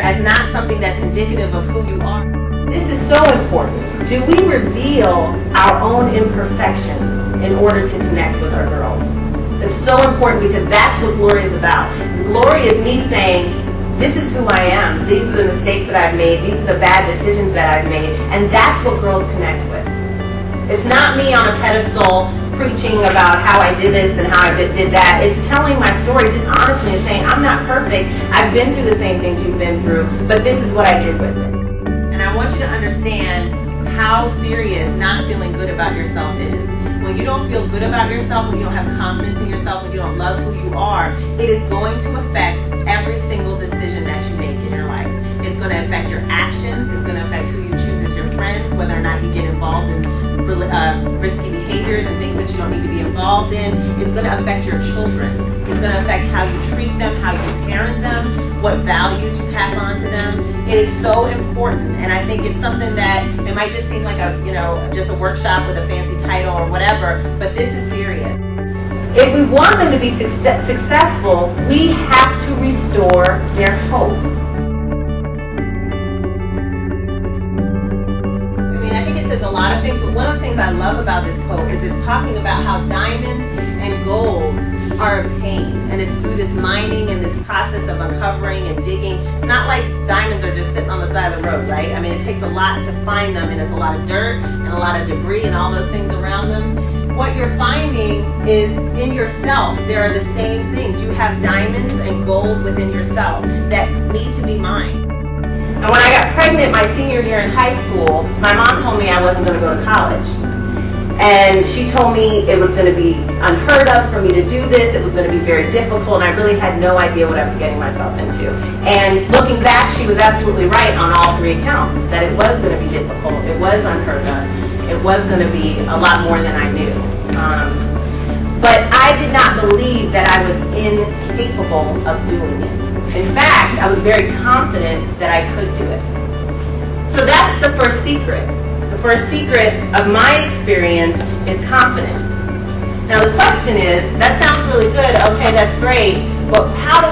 as not something that's indicative of who you are. This is so important. Do we reveal our own imperfections in order to connect with our girls? It's so important because that's what glory is about. Glory is me saying, this is who I am. These are the mistakes that I've made. These are the bad decisions that I've made. And that's what girls connect with. It's not me on a pedestal preaching about how I did this and how I did that. It's telling my story just honestly and saying, I'm not perfect. I've been through the same things you've been through, but this is what I did with it. And I want you to understand how serious not feeling good about yourself is. When you don't feel good about yourself, when you don't have confidence in yourself, when you don't love who you are, it is going to affect every single decision that you make in your life. It's going to affect your actions. It's going to affect who you choose as your friends, whether or not you get involved in risky behaviors and things that you don't need to be involved in. It's going to affect your children. It's going to affect how you treat them, how you parent them, what values you pass on to them. It is so important, and I think it's something that it might just seem like just a workshop with a fancy title or whatever, but this is serious. If we want them to be successful, we have to restore their hope. I think it says a lot of things, but one of the things I love about this quote is it's talking about how diamonds and gold are obtained, and it's through this mining and this process of uncovering and digging. It's not like diamonds are just sitting on the side of the road, right? I mean, it takes a lot to find them, and it's a lot of dirt and a lot of debris and all those things around them. What you're finding is in yourself, there are the same things. You have diamonds and gold within yourself that need to be mined. And when I got pregnant my senior year in high school, my mom told me I wasn't going to go to college. And she told me it was going to be unheard of for me to do this. It was going to be very difficult, and I really had no idea what I was getting myself into. And looking back, she was absolutely right on all three accounts, that it was going to be difficult. It was unheard of. It was going to be a lot more than I knew. But I did not believe that I was incapable of doing it. In fact, I was very confident that I could do it. So that's the first secret. The first secret of my experience is confidence. Now the question is, that sounds really good, okay, that's great, but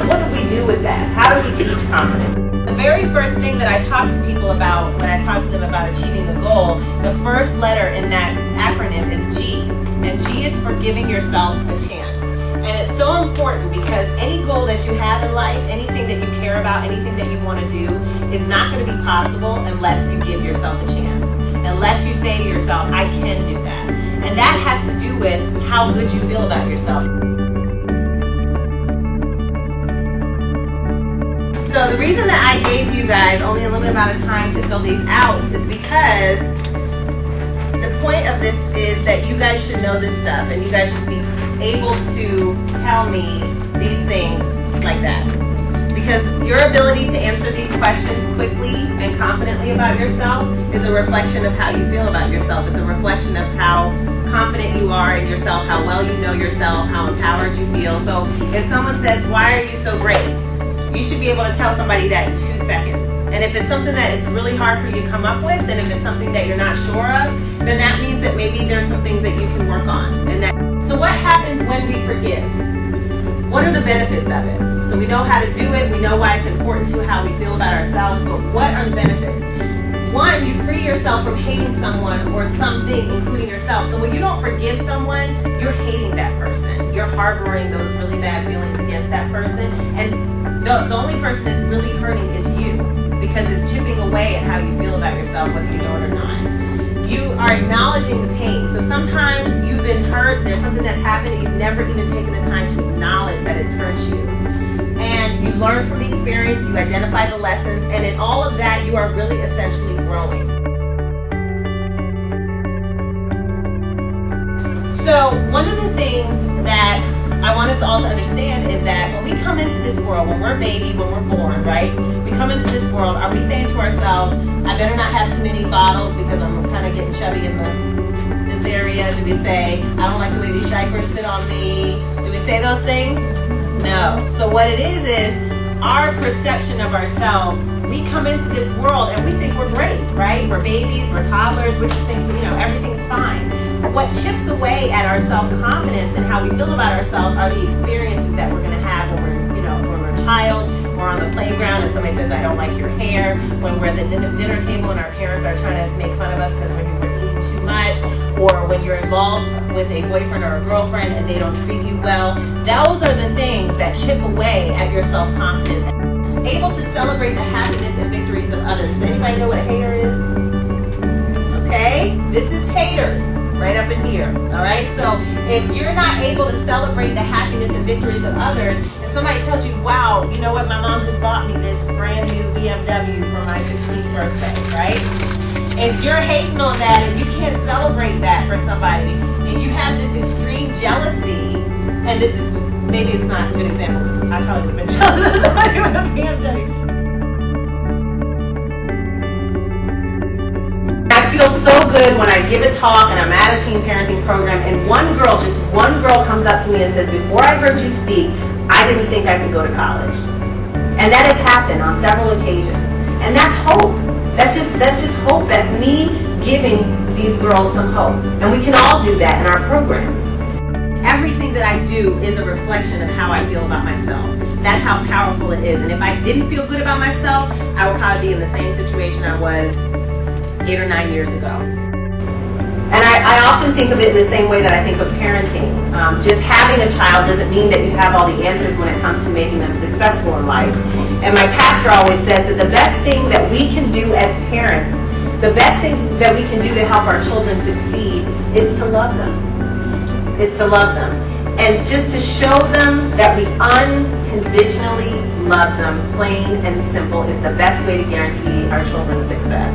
what do we do with that? How do we teach confidence? The very first thing that I talk to people about when I talk to them about achieving the goal, the first letter in that acronym is G. And G is for giving yourself a chance. And it's so important because any goal that you have in life, anything that you care about, anything that you want to do, is not going to be possible unless you give yourself a chance. Unless you say to yourself, I can do that. And that has to do with how good you feel about yourself. So the reason that I gave you guys only a limited amount of time to fill these out is because the point of this is that you guys should know this stuff, and you guys should be able to tell me these things like that. Because your ability to answer these questions quickly and confidently about yourself is a reflection of how you feel about yourself. It's a reflection of how confident you are in yourself, how well you know yourself, how empowered you feel. So if someone says, why are you so great? You should be able to tell somebody that in 2 seconds. And if it's something that it's really hard for you to come up with, and if it's something that you're not sure of, then that means that maybe there's some things that you can work on. So what happens when we forgive? What are the benefits of it? So we know how to do it, we know why it's important to how we feel about ourselves, but what are the benefits? One, you free yourself from hating someone or something, including yourself. So when you don't forgive someone, you're hating that person. You're harboring those really bad feelings against that person, and the only person that's really hurting is you, because it's chipping away at how you feel about yourself, whether you know it or not. You are acknowledging the pain. So sometimes you've been hurt, there's something that's happened, and you've never even taken the time to acknowledge that it's hurt you. And you learn from the experience, you identify the lessons, and in all of that, you are really essentially growing. So one of the things that I want us all to understand is that when we come into this world, when we're a baby, when we're born, right? We come into this world, are we saying to ourselves, I better not have too many bottles because I'm kind of getting chubby in this area? Do we say, I don't like the way these diapers fit on me? Do we say those things? No. So what it is our perception of ourselves. We come into this world and we think we're great, right? We're babies, we're toddlers, we just think, everything's fine. What chips away at our self-confidence and how we feel about ourselves are the experiences that we're going to have when we're a child, or we're on the playground and somebody says, I don't like your hair, when we're at the dinner table and our parents are trying to make fun of us because maybe we're eating too much, or when you're involved with a boyfriend or a girlfriend and they don't treat you well. Those are the things that chip away at your self-confidence. Able to celebrate the happiness and victories of others. Does anybody know what a hater is? Okay, this is haters. Right up in here, all right? So if you're not able to celebrate the happiness and victories of others, and somebody tells you, wow, you know what, my mom just bought me this brand new BMW for my 15th birthday, right? If you're hating on that and you can't celebrate that for somebody, and you have this extreme jealousy, and this is, maybe it's not a good example, because I probably would have been jealous of somebody with a BMW. I feel so good when I give a talk and I'm at a teen parenting program and one girl comes up to me and says, before I heard you speak, I didn't think I could go to college. And that has happened on several occasions. And that's hope. That's just hope. That's me giving these girls some hope. And we can all do that in our programs. Everything that I do is a reflection of how I feel about myself. That's how powerful it is. And if I didn't feel good about myself, I would probably be in the same situation I was 8 or 9 years ago. And I often think of it in the same way that I think of parenting. Just having a child doesn't mean that you have all the answers when it comes to making them successful in life. And my pastor always says that the best thing that we can do as parents, the best thing that we can do to help our children succeed is to love them. Is to love them. And just to show them that we unconditionally love them, plain and simple, is the best way to guarantee our children's success.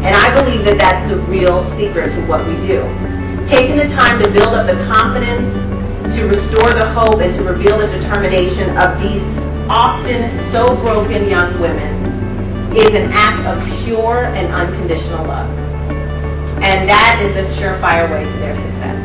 And I believe that that's the real secret to what we do. Taking the time to build up the confidence, to restore the hope, and to reveal the determination of these often so broken young women is an act of pure and unconditional love. And that is the surefire way to their success.